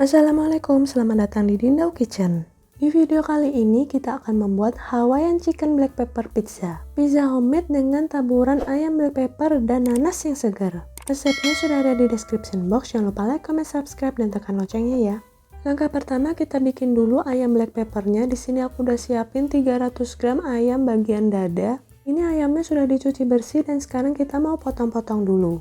Assalamualaikum, selamat datang di Dindau Kitchen. Di video kali ini kita akan membuat Hawaiian Chicken Black Pepper Pizza. Pizza homemade dengan taburan ayam black pepper dan nanas yang segar. Resepnya sudah ada di description box, jangan lupa like, comment, subscribe, dan tekan loncengnya ya. Langkah pertama kita bikin dulu ayam black peppernya. Di sini aku udah siapin 300 gram ayam bagian dada. Ini ayamnya sudah dicuci bersih dan sekarang kita mau potong-potong dulu.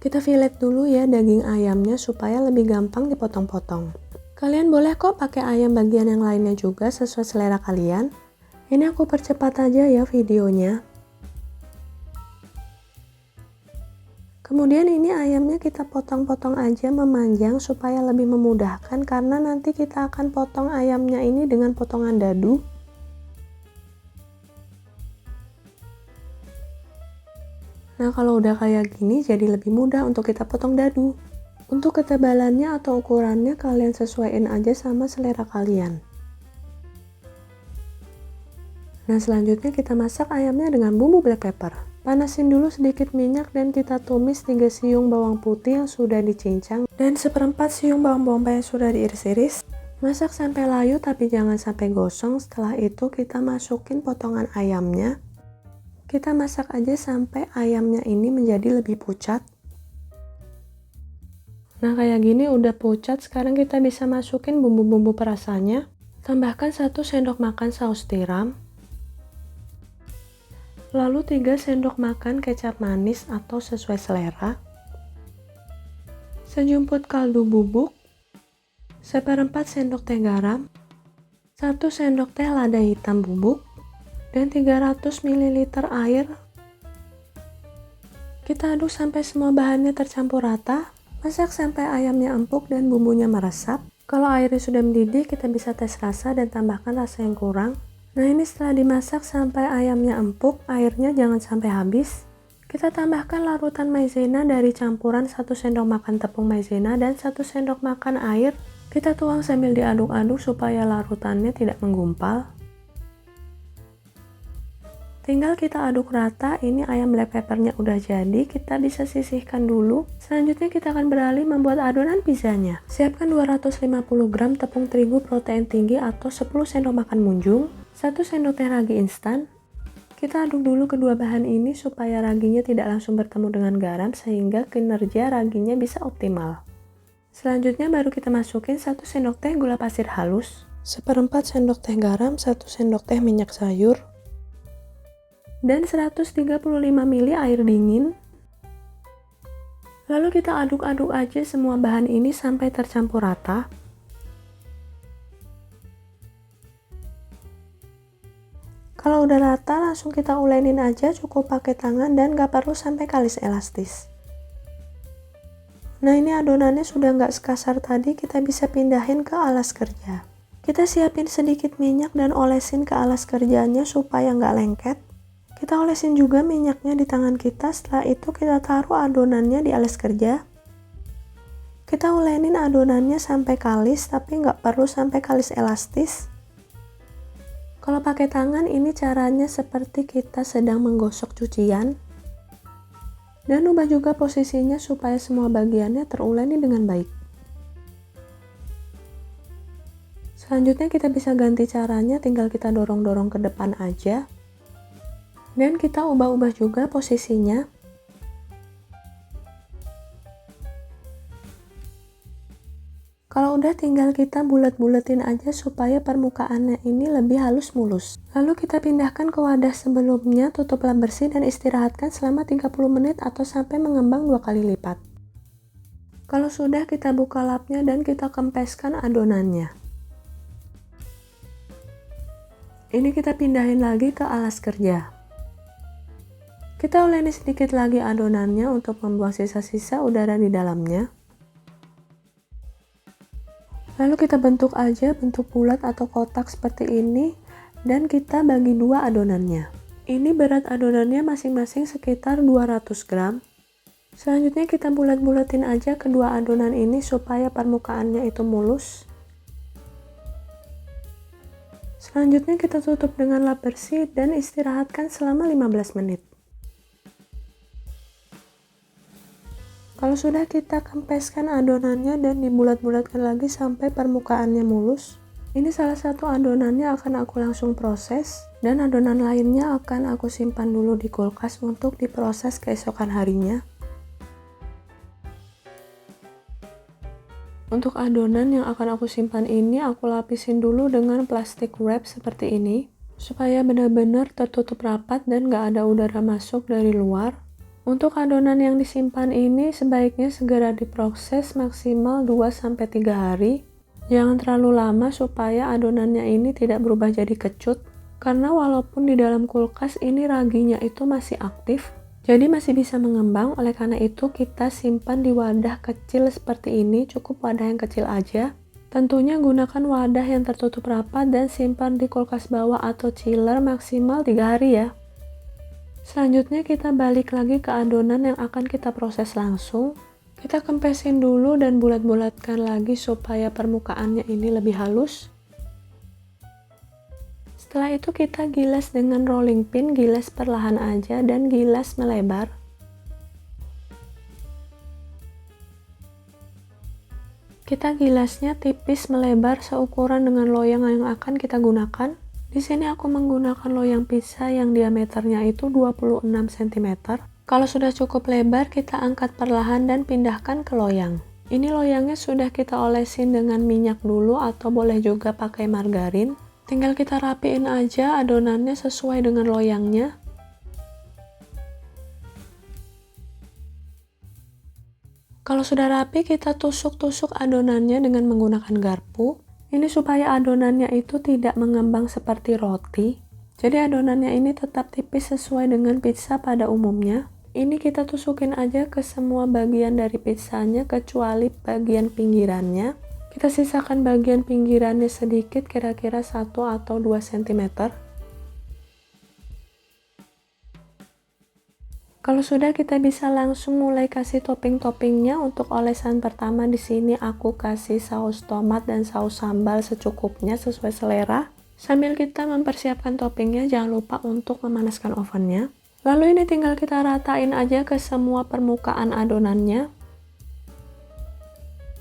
Kita fillet dulu ya daging ayamnya supaya lebih gampang dipotong-potong. Kalian boleh kok pakai ayam bagian yang lainnya juga sesuai selera kalian. Ini aku percepat aja ya videonya. Kemudian ini ayamnya kita potong-potong aja memanjang supaya lebih memudahkan karena nanti kita akan potong ayamnya ini dengan potongan dadu. Nah, kalau udah kayak gini jadi lebih mudah untuk kita potong dadu. Untuk ketebalannya atau ukurannya kalian sesuaiin aja sama selera kalian. Nah, selanjutnya kita masak ayamnya dengan bumbu black pepper. Panasin dulu sedikit minyak dan kita tumis 3 siung bawang putih yang sudah dicincang dan 1/4 siung bawang bombay yang sudah diiris-iris. Masak sampai layu tapi jangan sampai gosong. Setelah itu kita masukin potongan ayamnya. Kita masak aja sampai ayamnya ini menjadi lebih pucat. Nah, kayak gini udah pucat, sekarang kita bisa masukin bumbu-bumbu perasanya. Tambahkan 1 sendok makan saus tiram. Lalu 3 sendok makan kecap manis atau sesuai selera. Sejumput kaldu bubuk. 1/4 sendok teh garam. 1 sendok teh lada hitam bubuk. Dan 300 ml air. Kita aduk sampai semua bahannya tercampur rata. Masak sampai ayamnya empuk dan bumbunya meresap. Kalau airnya sudah mendidih, kita bisa tes rasa dan tambahkan rasa yang kurang. Nah, ini setelah dimasak sampai ayamnya empuk, airnya jangan sampai habis. Kita tambahkan larutan maizena dari campuran 1 sendok makan tepung maizena dan 1 sendok makan air. Kita tuang sambil diaduk-aduk supaya larutannya tidak menggumpal. Tinggal kita aduk rata. Ini ayam black peppernya udah jadi, kita bisa sisihkan dulu. Selanjutnya kita akan beralih membuat adonan pizzanya. Siapkan 250 gram tepung terigu protein tinggi atau 10 sendok makan munjung, 1 sendok teh ragi instan. Kita aduk dulu kedua bahan ini supaya raginya tidak langsung bertemu dengan garam sehingga kinerja raginya bisa optimal. Selanjutnya baru kita masukin 1 sendok teh gula pasir halus, 1/4 sendok teh garam, 1 sendok teh minyak sayur, dan 135 ml air dingin. Lalu kita aduk-aduk aja semua bahan ini sampai tercampur rata. Kalau udah rata langsung kita ulenin aja, cukup pakai tangan dan gak perlu sampai kalis elastis. Nah, ini adonannya sudah gak sekasar tadi, kita bisa pindahin ke alas kerja. Kita siapin sedikit minyak dan olesin ke alas kerjanya supaya gak lengket. Kita olesin juga minyaknya di tangan kita, setelah itu kita taruh adonannya di alas kerja. Kita ulenin adonannya sampai kalis, tapi nggak perlu sampai kalis elastis. Kalau pakai tangan ini caranya seperti kita sedang menggosok cucian. Dan ubah juga posisinya supaya semua bagiannya teruleni dengan baik. Selanjutnya kita bisa ganti caranya, tinggal kita dorong-dorong ke depan aja. Dan kita ubah-ubah juga posisinya. Kalau udah tinggal kita bulat-bulatin aja supaya permukaannya ini lebih halus mulus. Lalu kita pindahkan ke wadah sebelumnya, tutup lap bersih dan istirahatkan selama 30 menit atau sampai mengembang 2 kali lipat. Kalau sudah kita buka lapnya dan kita kempeskan adonannya. Ini kita pindahin lagi ke alas kerja. Kita uleni sedikit lagi adonannya untuk membuang sisa-sisa udara di dalamnya. Lalu kita bentuk aja bentuk bulat atau kotak seperti ini dan kita bagi 2 adonannya. Ini berat adonannya masing-masing sekitar 200 gram. Selanjutnya kita bulat-bulatin aja kedua adonan ini supaya permukaannya itu mulus. Selanjutnya kita tutup dengan lap bersih dan istirahatkan selama 15 menit. Kalau sudah, kita kempeskan adonannya dan dibulat-bulatkan lagi sampai permukaannya mulus. Ini salah satu adonannya akan aku langsung proses, dan adonan lainnya akan aku simpan dulu di kulkas untuk diproses keesokan harinya. Untuk adonan yang akan aku simpan ini, aku lapisin dulu dengan plastik wrap seperti ini, supaya benar-benar tertutup rapat dan gak ada udara masuk dari luar. Untuk adonan yang disimpan ini sebaiknya segera diproses maksimal 2-3 hari. Jangan terlalu lama supaya adonannya ini tidak berubah jadi kecut. Karena walaupun di dalam kulkas ini raginya itu masih aktif, jadi masih bisa mengembang. Oleh karena itu kita simpan di wadah kecil seperti ini, cukup wadah yang kecil aja. Tentunya gunakan wadah yang tertutup rapat dan simpan di kulkas bawah atau chiller maksimal 3 hari ya. Selanjutnya kita balik lagi ke adonan yang akan kita proses langsung. Kita kempesin dulu dan bulat-bulatkan lagi supaya permukaannya ini lebih halus. Setelah itu kita gilas dengan rolling pin, gilas perlahan aja dan gilas melebar. Kita gilasnya tipis melebar seukuran dengan loyang yang akan kita gunakan. Di sini aku menggunakan loyang pizza yang diameternya itu 26 cm. Kalau sudah cukup lebar, kita angkat perlahan dan pindahkan ke loyang. Ini loyangnya sudah kita olesin dengan minyak dulu atau boleh juga pakai margarin. Tinggal kita rapiin aja adonannya sesuai dengan loyangnya. Kalau sudah rapi, kita tusuk-tusuk adonannya dengan menggunakan garpu. Ini supaya adonannya itu tidak mengembang seperti roti. Jadi adonannya ini tetap tipis sesuai dengan pizza pada umumnya. Ini kita tusukin aja ke semua bagian dari pizzanya kecuali bagian pinggirannya. Kita sisakan bagian pinggirannya sedikit, kira-kira 1 atau 2 cm. Kalau sudah, kita bisa langsung mulai kasih topping-toppingnya. Untuk olesan pertama di sini aku kasih saus tomat dan saus sambal secukupnya sesuai selera. Sambil kita mempersiapkan toppingnya, jangan lupa untuk memanaskan ovennya. Lalu ini tinggal kita ratain aja ke semua permukaan adonannya.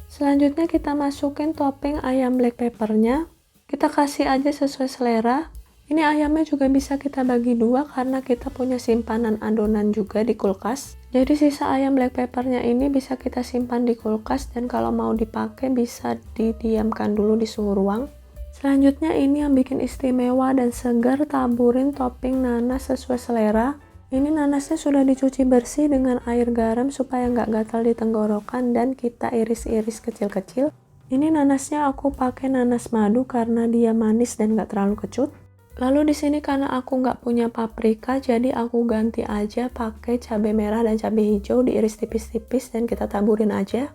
Selanjutnya kita masukin topping ayam black peppernya. Kita kasih aja sesuai selera. Ini ayamnya juga bisa kita bagi 2 karena kita punya simpanan adonan juga di kulkas. Jadi sisa ayam black peppernya ini bisa kita simpan di kulkas dan kalau mau dipakai bisa didiamkan dulu di suhu ruang. Selanjutnya ini yang bikin istimewa dan segar, taburin topping nanas sesuai selera. Ini nanasnya sudah dicuci bersih dengan air garam supaya nggak gatal di tenggorokan dan kita iris-iris kecil-kecil. Ini nanasnya aku pakai nanas madu karena dia manis dan nggak terlalu kecut. Lalu di sini karena aku nggak punya paprika, jadi aku ganti aja pakai cabai merah dan cabai hijau diiris tipis-tipis dan kita taburin aja.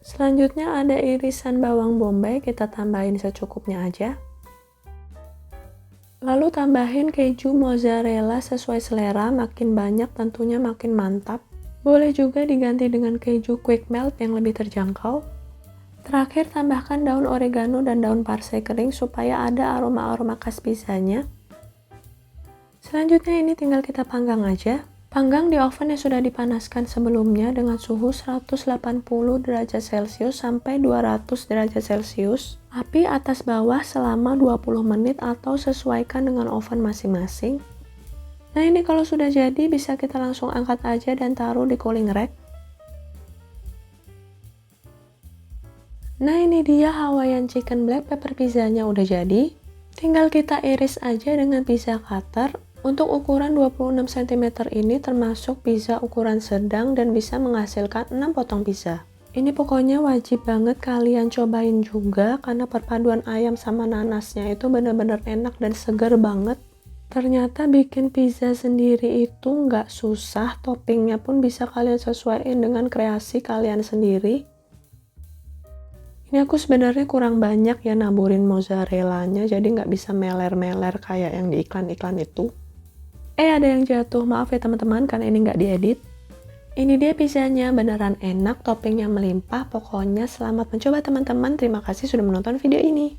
Selanjutnya ada irisan bawang bombay, kita tambahin secukupnya aja. Lalu tambahin keju mozzarella sesuai selera, makin banyak tentunya makin mantap. Boleh juga diganti dengan keju quick melt yang lebih terjangkau. Terakhir tambahkan daun oregano dan daun parsley kering supaya ada aroma-aroma khas pizzanya. Selanjutnya ini tinggal kita panggang aja. Panggang di oven yang sudah dipanaskan sebelumnya dengan suhu 180 derajat Celcius sampai 200 derajat Celcius. Api atas bawah selama 20 menit atau sesuaikan dengan oven masing-masing. Nah ini kalau sudah jadi bisa kita langsung angkat aja dan taruh di cooling rack. Nah ini dia Hawaiian Chicken Black Pepper pizzanya udah jadi. Tinggal kita iris aja dengan pizza cutter. Untuk ukuran 26 cm ini termasuk pizza ukuran sedang dan bisa menghasilkan 6 potong pizza. Ini pokoknya wajib banget kalian cobain juga karena perpaduan ayam sama nanasnya itu bener-bener enak dan segar banget. Ternyata bikin pizza sendiri itu nggak susah, toppingnya pun bisa kalian sesuaiin dengan kreasi kalian sendiri. Ini aku sebenarnya kurang banyak ya naburin mozzarellanya, jadi nggak bisa meler-meler kayak yang di iklan-iklan itu. Ada yang jatuh, maaf ya teman-teman karena ini nggak diedit. Ini dia pizzanya, beneran enak, toppingnya melimpah. Pokoknya selamat mencoba teman-teman, terima kasih sudah menonton video ini.